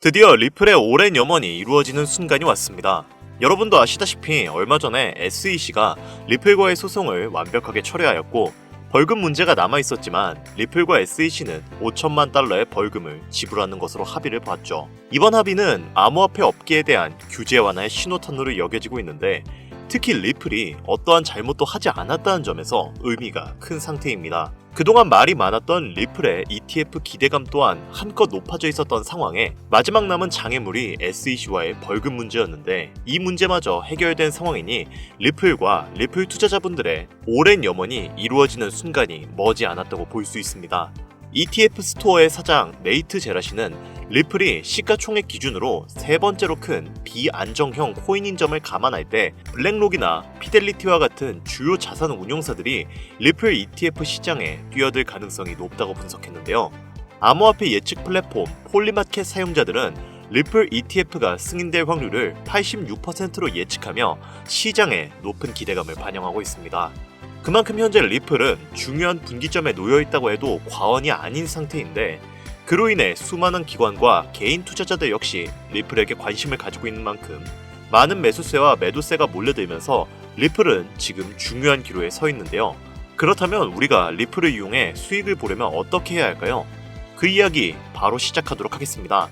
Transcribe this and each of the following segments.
드디어 리플의 오랜 염원이 이루어지는 순간이 왔습니다. 여러분도 아시다시피 얼마 전에 SEC가 리플과의 소송을 완벽하게 철회하였고 벌금 문제가 남아있었지만 리플과 SEC는 5천만 달러의 벌금을 지불하는 것으로 합의를 봤죠. 이번 합의는 암호화폐 업계에 대한 규제 완화의 신호탄으로 여겨지고 있는데 특히 리플이 어떠한 잘못도 하지 않았다는 점에서 의미가 큰 상태입니다. 그동안 말이 많았던 리플의 ETF 기대감 또한 한껏 높아져 있었던 상황에 마지막 남은 장애물이 SEC와의 벌금 문제였는데 이 문제마저 해결된 상황이니 리플과 리플 투자자분들의 오랜 염원이 이루어지는 순간이 머지않았다고 볼 수 있습니다. ETF 스토어의 사장 네이트 제라시는 리플이 시가총액 기준으로 세 번째로 큰 비안정형 코인인 점을 감안할 때 블랙록이나 피델리티와 같은 주요 자산 운용사들이 리플 ETF 시장에 뛰어들 가능성이 높다고 분석했는데요. 암호화폐 예측 플랫폼 폴리마켓 사용자들은 리플 ETF가 승인될 확률을 86%로 예측하며 시장에 높은 기대감을 반영하고 있습니다. 그만큼 현재 리플은 중요한 분기점에 놓여있다고 해도 과언이 아닌 상태인데 그로 인해 수많은 기관과 개인 투자자들 역시 리플에게 관심을 가지고 있는 만큼 많은 매수세와 매도세가 몰려들면서 리플은 지금 중요한 기로에 서 있는데요. 그렇다면 우리가 리플을 이용해 수익을 보려면 어떻게 해야 할까요? 그 이야기 바로 시작하도록 하겠습니다.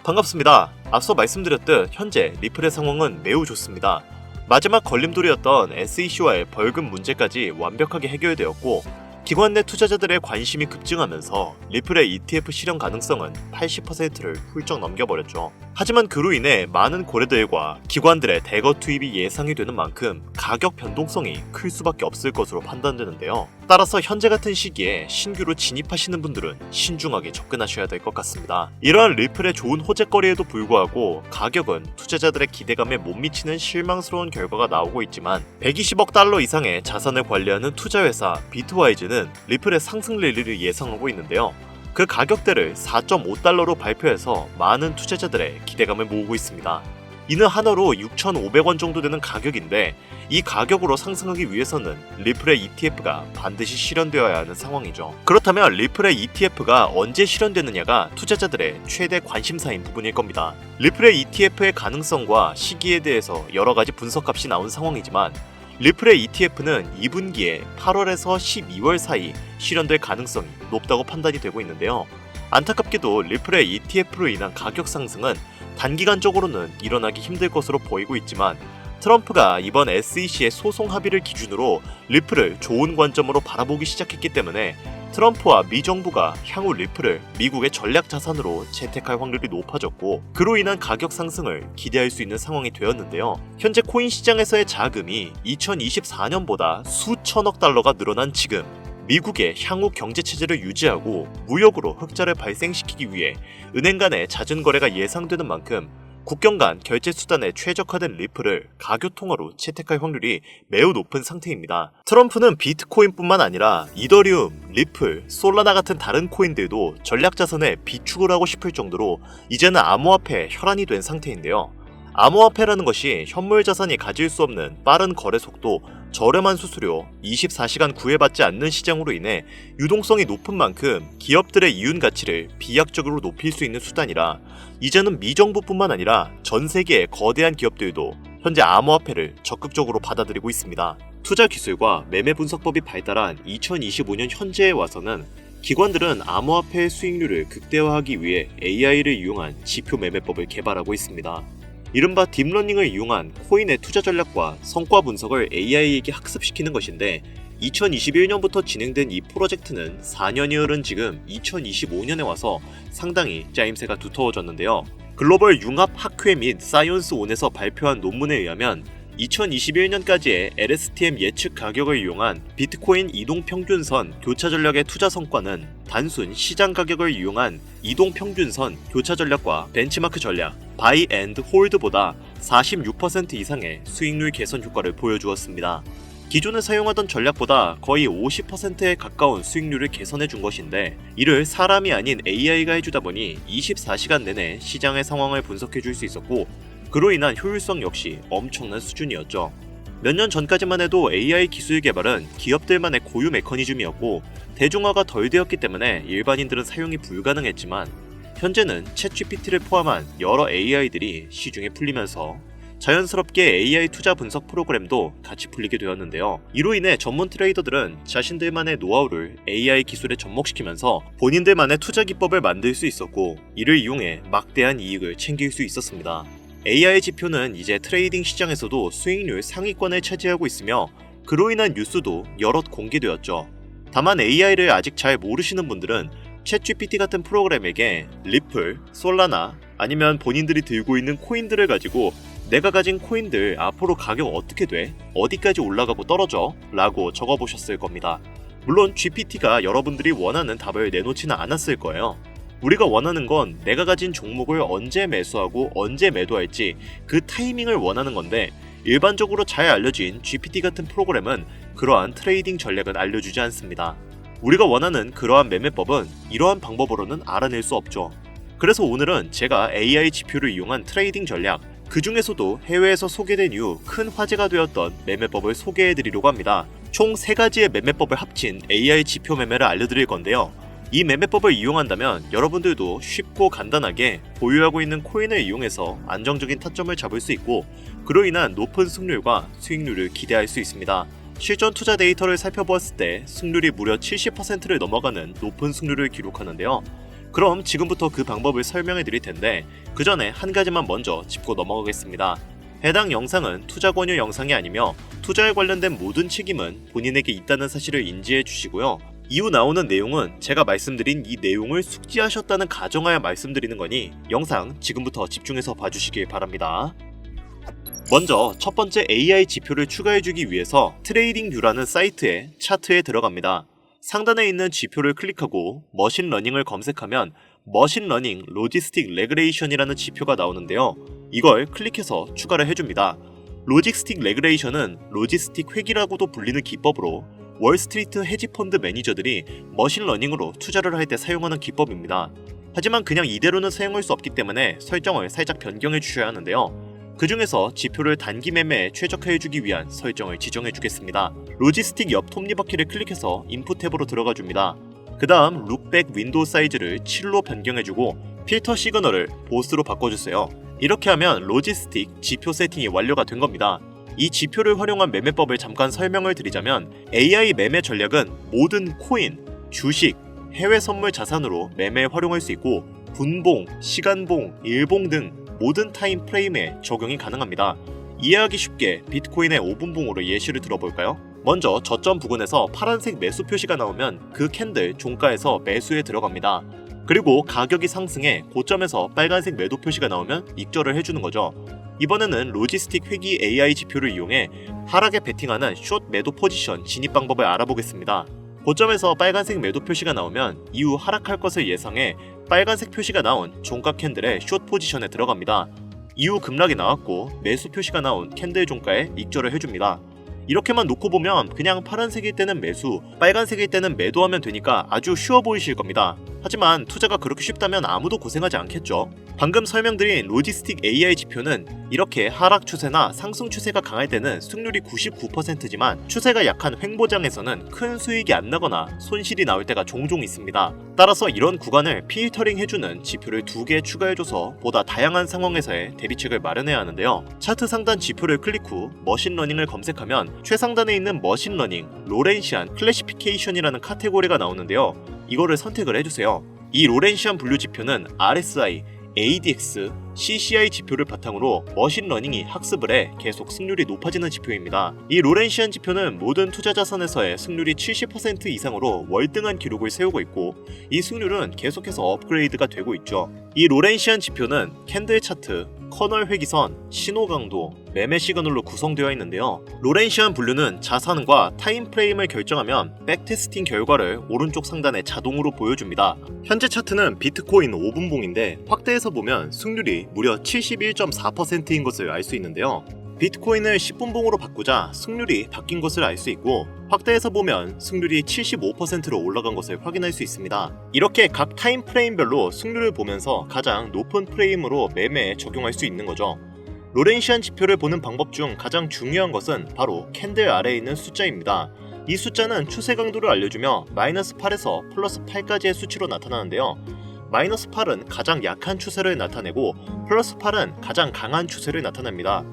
반갑습니다. 앞서 말씀드렸듯 현재 리플의 상황은 매우 좋습니다. 마지막 걸림돌이었던 SEC와의 벌금 문제까지 완벽하게 해결되었고 기관 내 투자자들의 관심이 급증하면서 리플의 ETF 실현 가능성은 80%를 훌쩍 넘겨버렸죠. 하지만 그로 인해 많은 고래들과 기관들의 대거 투입이 예상이 되는 만큼 가격 변동성이 클 수밖에 없을 것으로 판단되는데요. 따라서 현재 같은 시기에 신규로 진입하시는 분들은 신중하게 접근하셔야 될 것 같습니다. 이러한 리플의 좋은 호재거리에도 불구하고 가격은 투자자들의 기대감에 못 미치는 실망스러운 결과가 나오고 있지만 120억 달러 이상의 자산을 관리하는 투자회사 비트와이즈는 리플의 상승 랠리를 예상하고 있는데요. 그 가격대를 4.5달러로 발표해서 많은 투자자들의 기대감을 모으고 있습니다. 이는 한화로 6,500원 정도 되는 가격인데 이 가격으로 상승하기 위해서는 리플의 ETF가 반드시 실현되어야 하는 상황이죠. 그렇다면 리플의 ETF가 언제 실현되느냐가 투자자들의 최대 관심사인 부분일 겁니다. 리플의 ETF의 가능성과 시기에 대해서 여러 가지 분석값이 나온 상황이지만 리플의 ETF는 2분기에 8월에서 12월 사이 실현될 가능성이 높다고 판단이 되고 있는데요. 안타깝게도 리플의 ETF로 인한 가격 상승은 단기간적으로는 일어나기 힘들 것으로 보이고 있지만 트럼프가 이번 SEC의 소송 합의를 기준으로 리플을 좋은 관점으로 바라보기 시작했기 때문에 트럼프와 미 정부가 향후 리플을 미국의 전략 자산으로 채택할 확률이 높아졌고 그로 인한 가격 상승을 기대할 수 있는 상황이 되었는데요. 현재 코인 시장에서의 자금이 2024년보다 수천억 달러가 늘어난 지금 미국의 향후 경제 체제를 유지하고 무역으로 흑자를 발생시키기 위해 은행 간의 잦은 거래가 예상되는 만큼 국경 간 결제 수단에 최적화된 리플을 가교통화로 채택할 확률이 매우 높은 상태입니다. 트럼프는 비트코인뿐만 아니라 이더리움, 리플, 솔라나 같은 다른 코인들도 전략 자산에 비축을 하고 싶을 정도로 이제는 암호화폐 혈안이 된 상태인데요. 암호화폐라는 것이 현물 자산이 가질 수 없는 빠른 거래 속도, 저렴한 수수료, 24시간 구애받지 않는 시장으로 인해 유동성이 높은 만큼 기업들의 이윤 가치를 비약적으로 높일 수 있는 수단이라 이제는 미정부뿐만 아니라 전 세계의 거대한 기업들도 현재 암호화폐를 적극적으로 받아들이고 있습니다. 투자 기술과 매매 분석법이 발달한 2025년 현재에 와서는 기관들은 암호화폐의 수익률을 극대화하기 위해 AI를 이용한 지표 매매법을 개발하고 있습니다. 이른바 딥러닝을 이용한 코인의 투자 전략과 성과 분석을 AI에게 학습시키는 것인데 2021년부터 진행된 이 프로젝트는 4년이 흐른 지금 2025년에 와서 상당히 짜임새가 두터워졌는데요. 글로벌 융합학회 및 사이언스온에서 발표한 논문에 의하면 2021년까지의 LSTM 예측 가격을 이용한 비트코인 이동평균선 교차 전략의 투자 성과는 단순 시장 가격을 이용한 이동평균선 교차 전략과 벤치마크 전략, 바이 앤드 홀드보다 46% 이상의 수익률 개선 효과를 보여주었습니다. 기존에 사용하던 전략보다 거의 50%에 가까운 수익률을 개선해 준 것인데, 이를 사람이 아닌 AI가 해주다 보니 24시간 내내 시장의 상황을 분석해 줄 수 있었고, 그로 인한 효율성 역시 엄청난 수준이었죠. 몇 년 전까지만 해도 AI 기술 개발은 기업들만의 고유 메커니즘이었고 대중화가 덜 되었기 때문에 일반인들은 사용이 불가능했지만, 현재는 챗GPT를 포함한 여러 AI들이 시중에 풀리면서 자연스럽게 AI 투자 분석 프로그램도 같이 풀리게 되었는데요. 이로 인해 전문 트레이더들은 자신들만의 노하우를 AI 기술에 접목시키면서 본인들만의 투자 기법을 만들 수 있었고, 이를 이용해 막대한 이익을 챙길 수 있었습니다. AI 지표는 이제 트레이딩 시장에서도 수익률 상위권을 차지하고 있으며, 그로 인한 뉴스도 여럿 공개되었죠. 다만 AI를 아직 잘 모르시는 분들은 챗GPT 같은 프로그램에게 리플, 솔라나 아니면 본인들이 들고 있는 코인들을 가지고 내가 가진 코인들 앞으로 가격 어떻게 돼? 어디까지 올라가고 떨어져? 라고 적어보셨을 겁니다. 물론 GPT가 여러분들이 원하는 답을 내놓지는 않았을 거예요. 우리가 원하는 건 내가 가진 종목을 언제 매수하고 언제 매도할지 그 타이밍을 원하는 건데, 일반적으로 잘 알려진 GPT 같은 프로그램은 그러한 트레이딩 전략은 알려주지 않습니다. 우리가 원하는 그러한 매매법은 이러한 방법으로는 알아낼 수 없죠. 그래서 오늘은 제가 AI 지표를 이용한 트레이딩 전략, 그 중에서도 해외에서 소개된 이후 큰 화제가 되었던 매매법을 소개해드리려고 합니다. 총 3가지의 매매법을 합친 AI 지표 매매를 알려드릴 건데요. 이 매매법을 이용한다면 여러분들도 쉽고 간단하게 보유하고 있는 코인을 이용해서 안정적인 타점을 잡을 수 있고, 그로 인한 높은 승률과 수익률을 기대할 수 있습니다. 실전 투자 데이터를 살펴보았을 때 승률이 무려 70%를 넘어가는 높은 승률을 기록하는데요. 그럼 지금부터 그 방법을 설명해 드릴 텐데, 그 전에 한 가지만 먼저 짚고 넘어가겠습니다. 해당 영상은 투자 권유 영상이 아니며 투자에 관련된 모든 책임은 본인에게 있다는 사실을 인지해 주시고요. 이후 나오는 내용은 제가 말씀드린 이 내용을 숙지하셨다는 가정하에 말씀드리는 거니 영상 지금부터 집중해서 봐주시길 바랍니다. 먼저 첫 번째 AI 지표를 추가해주기 위해서 트레이딩뷰라는 사이트의 차트에 들어갑니다. 상단에 있는 지표를 클릭하고 머신러닝을 검색하면 머신러닝 로지스틱 레그레이션이라는 지표가 나오는데요. 이걸 클릭해서 추가를 해줍니다. 로지스틱 레그레이션은 로지스틱 회귀라고도 불리는 기법으로 월스트리트 헤지펀드 매니저들이 머신러닝으로 투자를 할 때 사용하는 기법입니다. 하지만 그냥 이대로는 사용할 수 없기 때문에 설정을 살짝 변경해 주셔야 하는데요. 그 중에서 지표를 단기 매매에 최적화해주기 위한 설정을 지정해주겠습니다. 로지스틱 옆 톱니바퀴를 클릭해서 인풋 탭으로 들어가 줍니다. 그 다음 룩백 윈도우 사이즈를 7로 변경해주고 필터 시그널을 보스로 바꿔주세요. 이렇게 하면 로지스틱 지표 세팅이 완료가 된 겁니다. 이 지표를 활용한 매매법을 잠깐 설명을 드리자면, AI 매매 전략은 모든 코인, 주식, 해외 선물 자산으로 매매에 활용할 수 있고 분봉, 시간봉, 일봉 등 모든 타임 프레임에 적용이 가능합니다. 이해하기 쉽게 비트코인의 5분봉으로 예시를 들어볼까요? 먼저 저점 부근에서 파란색 매수 표시가 나오면 그 캔들 종가에서 매수에 들어갑니다. 그리고 가격이 상승해 고점에서 빨간색 매도 표시가 나오면 익절을 해주는 거죠. 이번에는 로지스틱 회귀 AI 지표를 이용해 하락에 베팅하는 숏 매도 포지션 진입 방법을 알아보겠습니다. 고점에서 빨간색 매도 표시가 나오면 이후 하락할 것을 예상해 빨간색 표시가 나온 종가 캔들의 숏 포지션에 들어갑니다. 이후 급락이 나왔고 매수 표시가 나온 캔들 종가에 익절을 해줍니다. 이렇게만 놓고 보면 그냥 파란색일 때는 매수, 빨간색일 때는 매도하면 되니까 아주 쉬워 보이실 겁니다. 하지만 투자가 그렇게 쉽다면 아무도 고생하지 않겠죠. 방금 설명드린 로지스틱 AI 지표는 이렇게 하락 추세나 상승 추세가 강할 때는 승률이 99%지만 추세가 약한 횡보장에서는 큰 수익이 안 나거나 손실이 나올 때가 종종 있습니다. 따라서 이런 구간을 필터링 해주는 지표를 2개 추가해줘서 보다 다양한 상황에서의 대비책을 마련해야 하는데요. 차트 상단 지표를 클릭 후 머신러닝을 검색하면 최상단에 있는 머신러닝, 로렌시안 클래시피케이션이라는 카테고리가 나오는데요. 이거를 선택을 해주세요. 이 로렌시안 분류 지표는 RSI, ADX, CCI 지표를 바탕으로 머신러닝이 학습을 해 계속 승률이 높아지는 지표입니다. 이 로렌시안 지표는 모든 투자 자산에서의 승률이 70% 이상으로 월등한 기록을 세우고 있고, 이 승률은 계속해서 업그레이드가 되고 있죠. 이 로렌시안 지표는 캔들 차트, 커널 회기선, 신호 강도, 매매 시그널로 구성되어 있는데요. 로렌시안 분류는 자산과 타임 프레임을 결정하면 백테스팅 결과를 오른쪽 상단에 자동으로 보여줍니다. 현재 차트는 비트코인 5분봉인데 확대해서 보면 승률이 무려 71.4%인 것을 알 수 있는데요. 비트코인을 10분봉으로 바꾸자 승률이 바뀐 것을 알 수 있고 확대해서 보면 승률이 75%로 올라간 것을 확인할 수 있습니다. 이렇게 각 타임 프레임별로 승률을 보면서 가장 높은 프레임으로 매매에 적용할 수 있는 거죠. 로렌시안 지표를 보는 방법 중 가장 중요한 것은 바로 캔들 아래에 있는 숫자입니다. 이 숫자는 추세 강도를 알려주며 마이너스 8에서 플러스 8까지의 수치로 나타나는데요. 마이너스 8은 가장 약한 추세를 나타내고 플러스 8은 가장 강한 추세를 나타냅니다.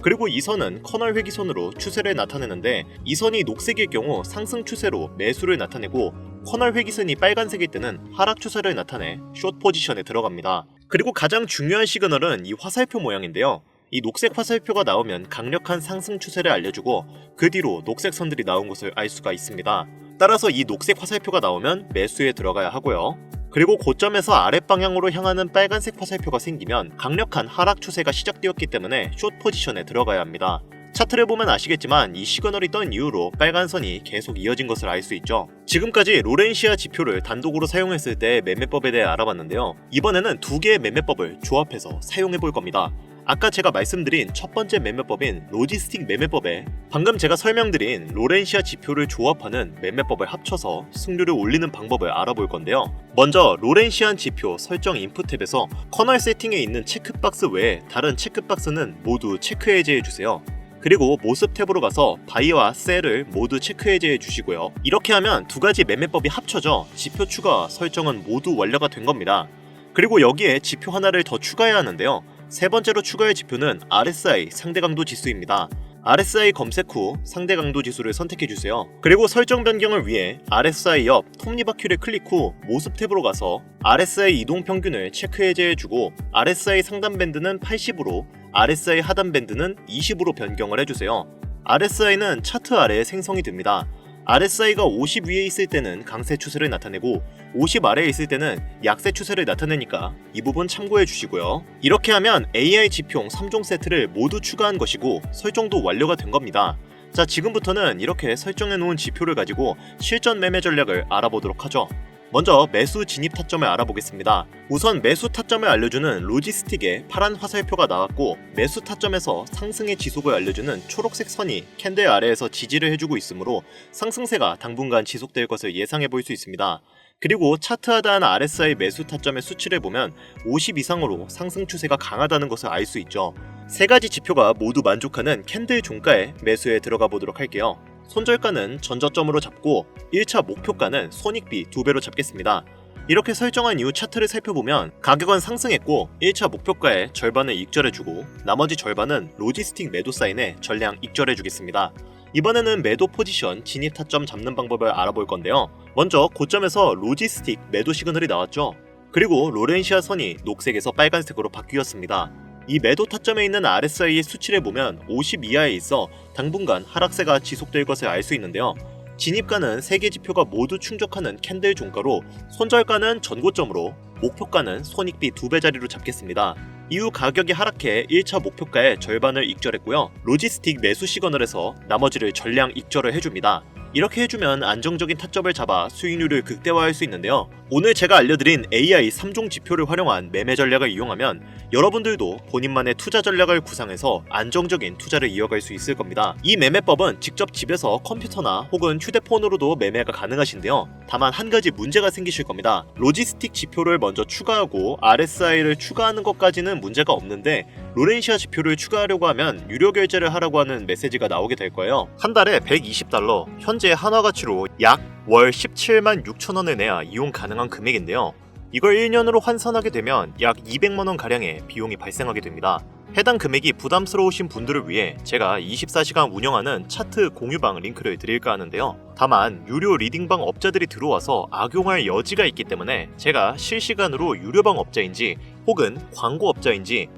그리고 이 선은 커널 회기선으로 추세를 나타내는데 이 선이 녹색일 경우 상승 추세로 매수를 나타내고 커널 회기선이 빨간색일 때는 하락 추세를 나타내 숏 포지션에 들어갑니다. 그리고 가장 중요한 시그널은 이 화살표 모양인데요. 이 녹색 화살표가 나오면 강력한 상승 추세를 알려주고 그 뒤로 녹색 선들이 나온 것을 알 수가 있습니다. 따라서 이 녹색 화살표가 나오면 매수에 들어가야 하고요. 그리고 고점에서 아랫방향으로 향하는 빨간색 화살표가 생기면 강력한 하락 추세가 시작되었기 때문에 숏 포지션에 들어가야 합니다. 차트를 보면 아시겠지만 이 시그널이 떤 이후로 빨간 선이 계속 이어진 것을 알 수 있죠. 지금까지 로렌시아 지표를 단독으로 사용했을 때 매매법에 대해 알아봤는데요. 이번에는 두 개의 매매법을 조합해서 사용해 볼 겁니다. 아까 제가 말씀드린 첫 번째 매매법인 로지스틱 매매법에 방금 제가 설명드린 로렌시아 지표를 조합하는 매매법을 합쳐서 승률을 올리는 방법을 알아볼 건데요. 먼저 로렌시안 지표 설정 인풋 탭에서 커널 세팅에 있는 체크박스 외에 다른 체크박스는 모두 체크 해제해 주세요. 그리고 모습 탭으로 가서 바이와 셀을 모두 체크 해제해 주시고요. 이렇게 하면 두 가지 매매법이 합쳐져 지표 추가 설정은 모두 완료가 된 겁니다. 그리고 여기에 지표 하나를 더 추가해야 하는데요. 세 번째로 추가할 지표는 RSI 상대강도 지수입니다. RSI 검색 후 상대강도 지수를 선택해주세요. 그리고 설정 변경을 위해 RSI 옆 톱니바퀴를 클릭 후 모습 탭으로 가서 RSI 이동평균을 체크 해제해주고 RSI 상단 밴드는 80으로 RSI 하단 밴드는 20으로 변경을 해주세요. RSI는 차트 아래에 생성이 됩니다. RSI가 50 위에 있을 때는 강세 추세를 나타내고 50 아래에 있을 때는 약세 추세를 나타내니까 이 부분 참고해 주시고요. 이렇게 하면 AI 지표용 3종 세트를 모두 추가한 것이고 설정도 완료가 된 겁니다. 자, 지금부터는 이렇게 설정해 놓은 지표를 가지고 실전 매매 전략을 알아보도록 하죠. 먼저 매수 진입 타점을 알아보겠습니다. 우선 매수 타점을 알려주는 로지스틱에 파란 화살표가 나왔고 매수 타점에서 상승의 지속을 알려주는 초록색 선이 캔들 아래에서 지지를 해주고 있으므로 상승세가 당분간 지속될 것을 예상해 볼 수 있습니다. 그리고 차트 하단 RSI 매수 타점의 수치를 보면 50 이상으로 상승 추세가 강하다는 것을 알 수 있죠. 세 가지 지표가 모두 만족하는 캔들 종가에 매수에 들어가 보도록 할게요. 손절가는 전저점으로 잡고 1차 목표가는 손익비 2배로 잡겠습니다. 이렇게 설정한 이후 차트를 살펴보면 가격은 상승했고 1차 목표가의 절반을 익절해주고 나머지 절반은 로지스틱 매도 사인에 전량 익절해주겠습니다. 이번에는 매도 포지션 진입 타점 잡는 방법을 알아볼 건데요. 먼저 고점에서 로지스틱 매도 시그널이 나왔죠. 그리고 로렌시아 선이 녹색에서 빨간색으로 바뀌었습니다. 이 매도 타점에 있는 RSI의 수치를 보면 50 이하에 있어 당분간 하락세가 지속될 것을 알 수 있는데요. 진입가는 3개 지표가 모두 충족하는 캔들 종가로 손절가는 전고점으로 목표가는 손익비 2배 자리로 잡겠습니다. 이후 가격이 하락해 1차 목표가의 절반을 익절했고요. 로지스틱 매수 시그널에서 나머지를 전량 익절을 해줍니다. 이렇게 해주면 안정적인 타점을 잡아 수익률을 극대화할 수 있는데요. 오늘 제가 알려드린 AI 3종 지표를 활용한 매매 전략을 이용하면 여러분들도 본인만의 투자 전략을 구상해서 안정적인 투자를 이어갈 수 있을 겁니다. 이 매매법은 직접 집에서 컴퓨터나 혹은 휴대폰으로도 매매가 가능하신데요. 다만 한 가지 문제가 생기실 겁니다. 로지스틱 지표를 먼저 추가하고 RSI를 추가하는 것까지는 문제가 없는데 로렌시아 지표를 추가하려고 하면 유료 결제를 하라고 하는 메시지가 나오게 될 거예요. 한 달에 $120, 현재 한화 가치로 약 월 17만 6천 원을 내야 이용 가능한 금액인데요. 이걸 1년으로 환산하게 되면 약 200만 원 가량의 비용이 발생하게 됩니다. 해당 금액이 부담스러우신 분들을 위해 제가 24시간 운영하는 차트 공유방 링크를 드릴까 하는데요. 다만 유료 리딩방 업자들이 들어와서 악용할 여지가 있기 때문에 제가 실시간으로 유료방 업자인지 혹은 광고 업자인지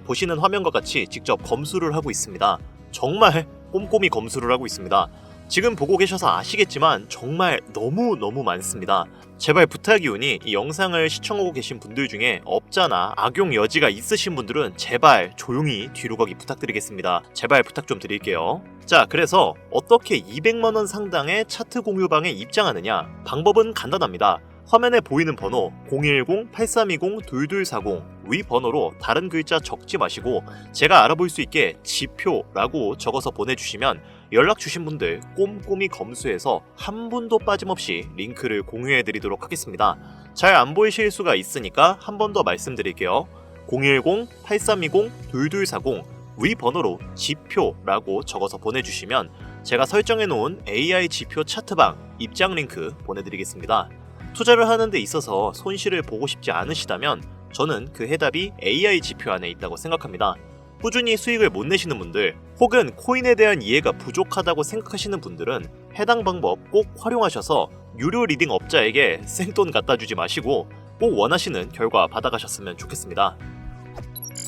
보시는 화면과 같이 직접 검수를 하고 있습니다. 정말 꼼꼼히 검수를 하고 있습니다. 지금 보고 계셔서 아시겠지만 정말 너무 많습니다. 제발 부탁이오니 이 영상을 시청하고 계신 분들 중에 업자나 악용 여지가 있으신 분들은 제발 조용히 뒤로 가기 부탁드리겠습니다. 제발 부탁 좀 드릴게요. 자, 그래서 어떻게 200만원 상당의 차트 공유방에 입장하느냐? 방법은 간단합니다. 화면에 보이는 번호 010-8320-2240 위 번호로 다른 글자 적지 마시고 제가 알아볼 수 있게 지표라고 적어서 보내주시면 연락 주신 분들 꼼꼼히 검수해서 한 분도 빠짐없이 링크를 공유해드리도록 하겠습니다. 잘 안 보이실 수가 있으니까 한 번 더 말씀드릴게요. 010-8320-2240 위 번호로 지표라고 적어서 보내주시면 제가 설정해놓은 AI 지표 차트방 입장 링크 보내드리겠습니다. 투자를 하는 데 있어서 손실을 보고 싶지 않으시다면 저는 그 해답이 AI 지표 안에 있다고 생각합니다. 꾸준히 수익을 못 내시는 분들 혹은 코인에 대한 이해가 부족하다고 생각하시는 분들은 해당 방법 꼭 활용하셔서 유료 리딩 업자에게 생돈 갖다 주지 마시고 꼭 원하시는 결과 받아가셨으면 좋겠습니다.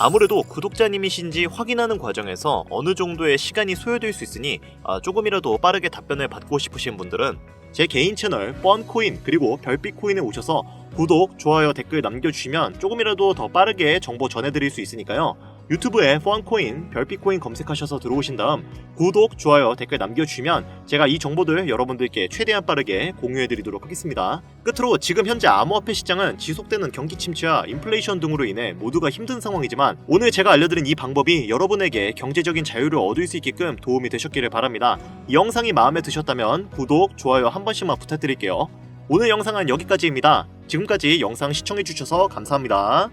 아무래도 구독자님이신지 확인하는 과정에서 어느 정도의 시간이 소요될 수 있으니 조금이라도 빠르게 답변을 받고 싶으신 분들은 제 개인 채널 펀코인 그리고 별빛코인에 오셔서 구독, 좋아요, 댓글 남겨주시면 조금이라도 더 빠르게 정보 전해드릴 수 있으니까요. 유튜브에 펀코인, 별빛코인 검색하셔서 들어오신 다음 구독, 좋아요, 댓글 남겨주시면 제가 이 정보들 여러분들께 최대한 빠르게 공유해드리도록 하겠습니다. 끝으로 지금 현재 암호화폐 시장은 지속되는 경기 침체와 인플레이션 등으로 인해 모두가 힘든 상황이지만 오늘 제가 알려드린 이 방법이 여러분에게 경제적인 자유를 얻을 수 있게끔 도움이 되셨기를 바랍니다. 이 영상이 마음에 드셨다면 구독, 좋아요 한 번씩만 부탁드릴게요. 오늘 영상은 여기까지입니다. 지금까지 영상 시청해주셔서 감사합니다.